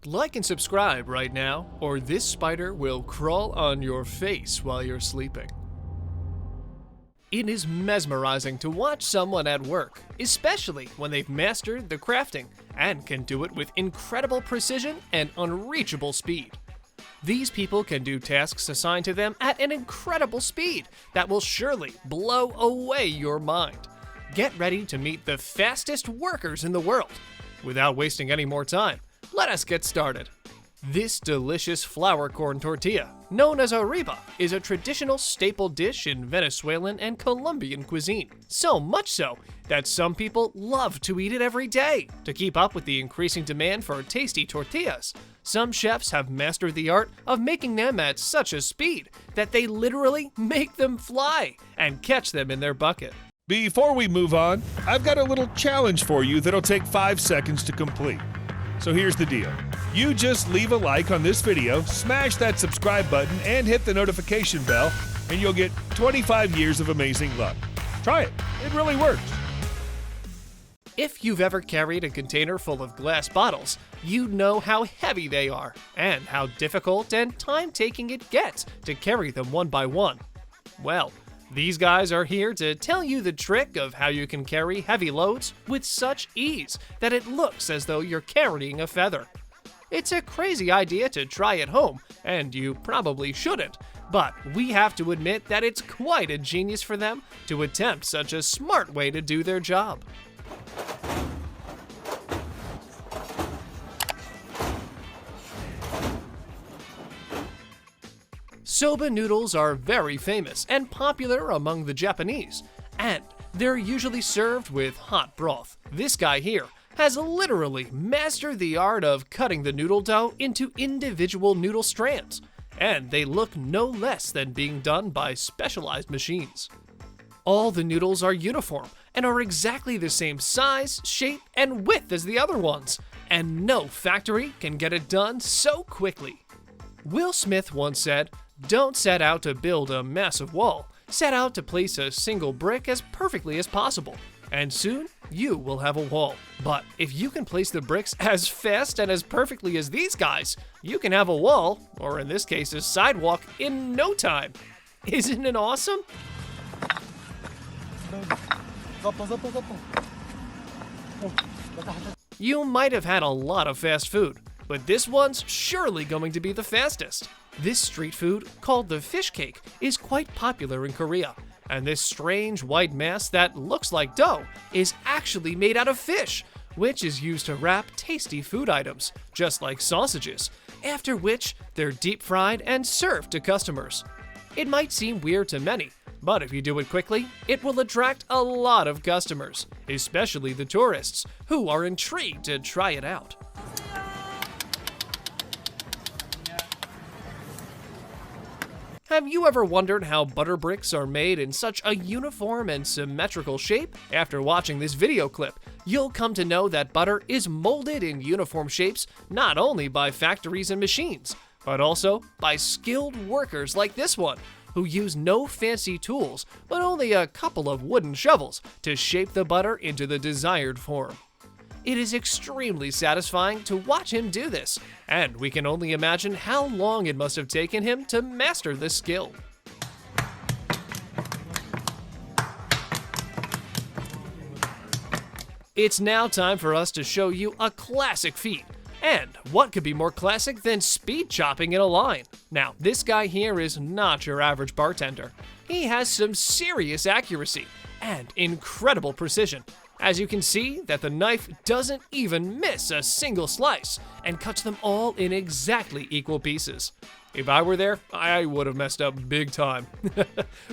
Like and subscribe right now, or this spider will crawl on your face while you're sleeping. It is mesmerizing to watch someone at work, especially when they've mastered the crafting and can do it with incredible precision and unreachable speed. These people can do tasks assigned to them at an incredible speed that will surely blow away your mind. Get ready to meet the fastest workers in the world. Without wasting any more time, let us get started. This delicious flour corn tortilla, known as Ariba, is a traditional staple dish in Venezuelan and Columbian cuisine. So much so that some people love to eat it every day. To keep up with the increasing demand for tasty tortillas, some chefs have mastered the art of making them at such a speed that they literally make them fly and catch them in their bucket. Before we move on, I've got a little challenge for you that'll take 5 seconds to complete. So here's the deal. You just leave a like on this video, smash that subscribe button, and hit the notification bell, and you'll get 25 years of amazing luck. Try it. It really works. If you've ever carried a container full of glass bottles, you know how heavy they are and how difficult and time-taking it gets to carry them one by one. Well, these guys are here to tell you the trick of how you can carry heavy loads with such ease that it looks as though you're carrying a feather. It's a crazy idea to try at home, and you probably shouldn't, but we have to admit that it's quite a genius for them to attempt such a smart way to do their job. Soba noodles are very famous and popular among the Japanese, and they're usually served with hot broth. This guy here has literally mastered the art of cutting the noodle dough into individual noodle strands, and they look no less than being done by specialized machines. All the noodles are uniform and are exactly the same size, shape, and width as the other ones, and no factory can get it done so quickly. Will Smith once said, "Don't set out to build a massive wall. Set out to place a single brick as perfectly as possible, and soon you will have a wall. But if you can place the bricks as fast and as perfectly as these guys, you can have a wall, or in this case a sidewalk, in no time." Isn't it awesome? You might have had a lot of fast food, but this one's surely going to be the fastest. This street food, called the fish cake, is quite popular in Korea, and this strange white mass that looks like dough is actually made out of fish, which is used to wrap tasty food items, just like sausages, after which they're deep fried and served to customers. It might seem weird to many, but if you do it quickly, it will attract a lot of customers, especially the tourists, who are intrigued to try it out. Have you ever wondered how butter bricks are made in such a uniform and symmetrical shape? After watching this video clip, you'll come to know that butter is molded in uniform shapes not only by factories and machines, but also by skilled workers like this one, who use no fancy tools, but only a couple of wooden shovels to shape the butter into the desired form. It is extremely satisfying to watch him do this, and we can only imagine how long it must have taken him to master this skill. It's now time for us to show you a classic feat. And what could be more classic than speed chopping in a line? Now, this guy here is not your average bartender. He has some serious accuracy and incredible precision. As you can see, that the knife doesn't even miss a single slice and cuts them all in exactly equal pieces. If I were there, I would have messed up big time.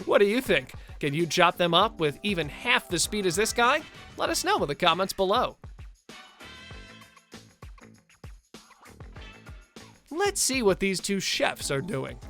What do you think? Can you chop them up with even half the speed as this guy? Let us know in the comments below. Let's see what these two chefs are doing.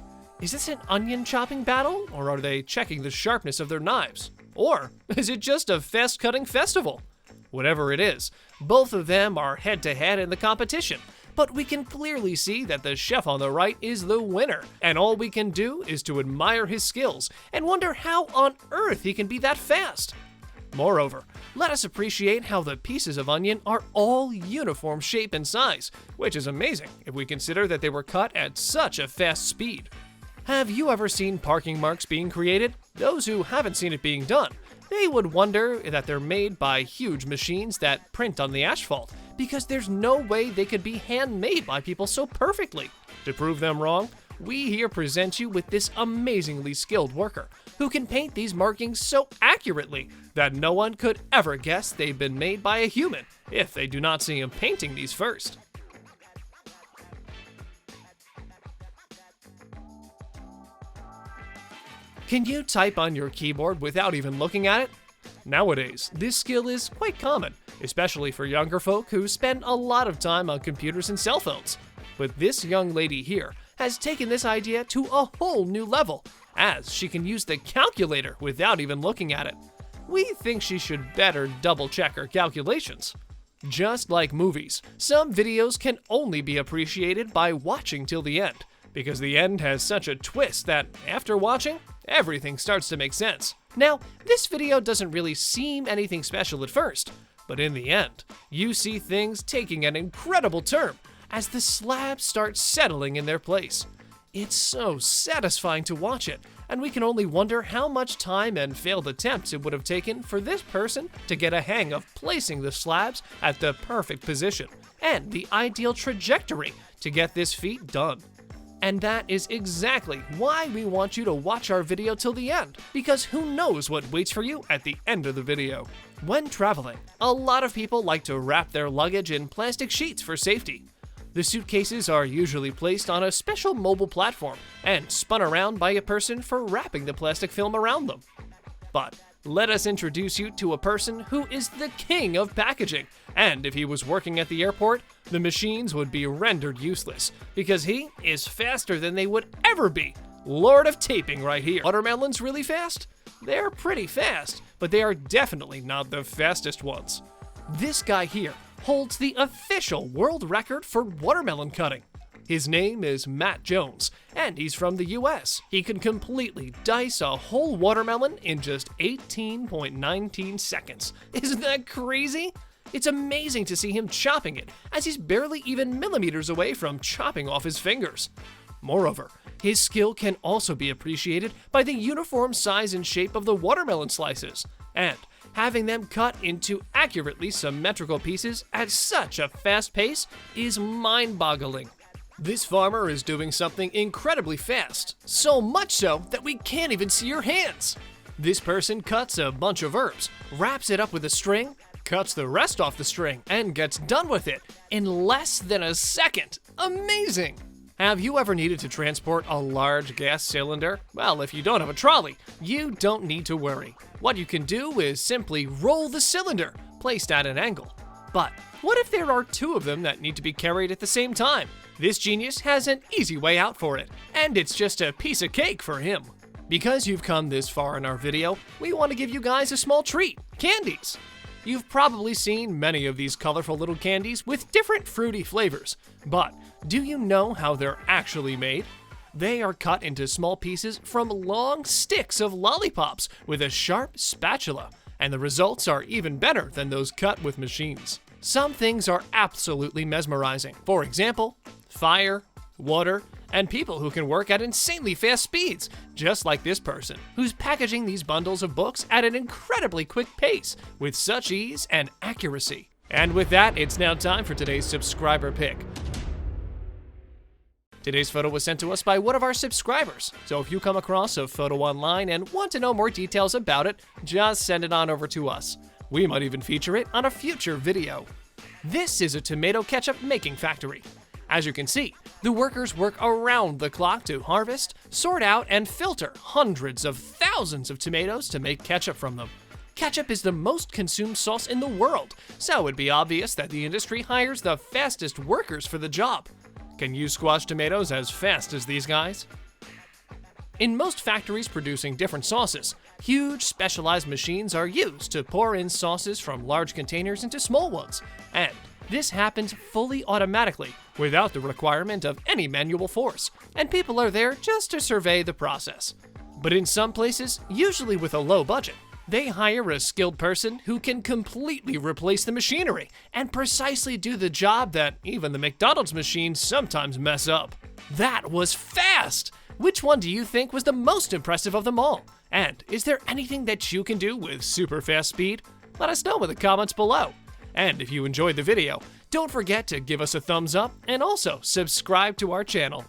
Is this an onion chopping battle, or are they checking the sharpness of their knives? Or is it just a fast-cutting festival? Whatever it is, both of them are head-to-head in the competition, but we can clearly see that the chef on the right is the winner, and all we can do is to admire his skills and wonder how on earth he can be that fast. Moreover, let us appreciate how the pieces of onion are all uniform shape and size, which is amazing if we consider that they were cut at such a fast speed. Have you ever seen parking marks being created? Those who haven't seen it being done, they would wonder that they're made by huge machines that print on the asphalt, because there's no way they could be handmade by people so perfectly. To prove them wrong, we here present you with this amazingly skilled worker who can paint these markings so accurately that no one could ever guess they've been made by a human if they do not see him painting these first. Can you type on your keyboard without even looking at it? Nowadays, this skill is quite common, especially for younger folk who spend a lot of time on computers and cell phones. But this young lady here has taken this idea to a whole new level, as she can use the calculator without even looking at it. We think she should better double check her calculations. Just like movies, some videos can only be appreciated by watching till the end, because the end has such a twist that after watching, everything starts to make sense. Now, this video doesn't really seem anything special at first, but in the end, you see things taking an incredible turn as the slabs start settling in their place. It's so satisfying to watch it, and we can only wonder how much time and failed attempts it would have taken for this person to get a hang of placing the slabs at the perfect position and the ideal trajectory to get this feat done. And that is exactly why we want you to watch our video till the end, because who knows what waits for you at the end of the video. When traveling, a lot of people like to wrap their luggage in plastic sheets for safety. The suitcases are usually placed on a special mobile platform and spun around by a person for wrapping the plastic film around them. But let us introduce you to a person who is the king of packaging, and if he was working at the airport, the machines would be rendered useless, because he is faster than they would ever be. Lord of taping right here. Watermelons really fast? They're pretty fast, but they are definitely not the fastest ones. This guy here holds the official world record for watermelon cutting. His name is Matt Jones, and he's from the US. He can completely dice a whole watermelon in just 18.19 seconds. Isn't that crazy? It's amazing to see him chopping it, as he's barely even millimeters away from chopping off his fingers. Moreover, his skill can also be appreciated by the uniform size and shape of the watermelon slices, and having them cut into accurately symmetrical pieces at such a fast pace is mind-boggling. This farmer is doing something incredibly fast, so much so that we can't even see your hands. This person cuts a bunch of herbs, wraps it up with a string, cuts the rest off the string, and gets done with it in less than a second. Amazing! Have you ever needed to transport a large gas cylinder? Well, if you don't have a trolley, you don't need to worry. What you can do is simply roll the cylinder, placed at an angle. But what if there are two of them that need to be carried at the same time? This genius has an easy way out for it, and it's just a piece of cake for him. Because you've come this far in our video, we want to give you guys a small treat: candies. You've probably seen many of these colorful little candies with different fruity flavors, but do you know how they're actually made? They are cut into small pieces from long sticks of lollipops with a sharp spatula, and the results are even better than those cut with machines. Some things are absolutely mesmerizing. For example, fire, water, and people who can work at insanely fast speeds, just like this person, who's packaging these bundles of books at an incredibly quick pace with such ease and accuracy. And with that, it's now time for today's subscriber pick. Today's photo was sent to us by one of our subscribers, so if you come across a photo online and want to know more details about it, just send it on over to us. We might even feature it on a future video. This is a tomato ketchup making factory. As you can see, the workers work around the clock to harvest, sort out, and filter hundreds of thousands of tomatoes to make ketchup from them. Ketchup is the most consumed sauce in the world, so it'd be obvious that the industry hires the fastest workers for the job. Can you squash tomatoes as fast as these guys? In most factories producing different sauces, huge specialized machines are used to pour in sauces from large containers into small ones, and this happens fully automatically without the requirement of any manual force, and people are there just to survey the process. But in some places, usually with a low budget, They hire a skilled person who can completely replace the machinery and precisely do the job that even the McDonald's machines sometimes mess up. That was fast! Which one do you think was the most impressive of them all? And is there anything that you can do with super fast speed? Let us know in the comments below. And if you enjoyed the video, don't forget to give us a thumbs up and also subscribe to our channel.